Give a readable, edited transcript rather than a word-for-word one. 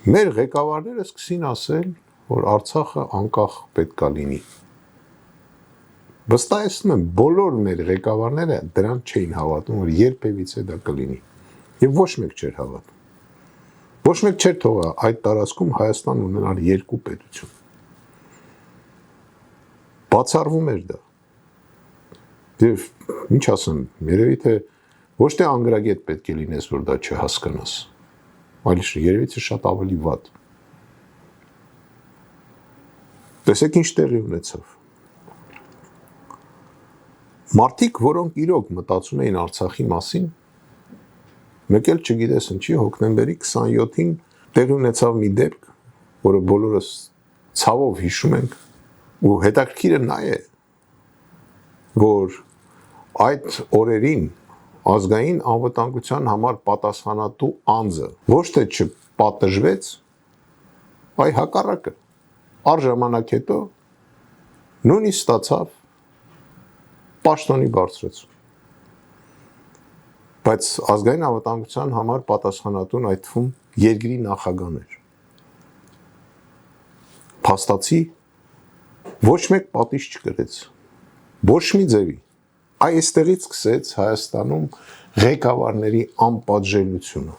Մեր ղեկավարները սկսին ասել, որ Արցախը անկախ պետք է լինի։ Վստահեցնում եմ, բոլոր մեր ղեկավարները դրան չէին հավատում, որ երբևիցե դա կլինի։ Եվ ոչ մեկ չէր հավատում։ Ոչ մեկ չէր թողա այդ տարածքում Հայաստան ունենալ երկու պետություն։ Բացառվում էր դա։ Եվ ինչ ասեմ, երևի թե ոչ թե անգրագետ պետք է լինես, որ դա չհասկանաս, այլ երևի թե շատ ավելի վատ։ Տեսեք ինչ տեղի ունեցավ։ Մարդիկ, որոնք իրոք մտածում էին Արցախի մասին, մեկ էլ չգիտես ինչի, հոկտեմբերի 27-ին տեղի ունեցավ մի դեպք, որը բոլորս ցավով հիշում ենք, ու հետաքրքիրը նա է, որ այդ օրերին ազգային անվտանգության համար պատասխանատու անձը ոչ թե չպատժվեց, այլ հակառակը, առժամանակ հետո նույնիսկ ստացավ պաշտոնի բարձրացում։ Բայց ազգային անվտանգության համար պատասխանատուն այդ թվում երկրի նախագահն էր։ Փաստացի ոչ մեկ պատիժ չկրեց, ոչ մի ձևի։ Այստեղից սկսեց Հայաստանում ղեկավարների անպատժելիությունը։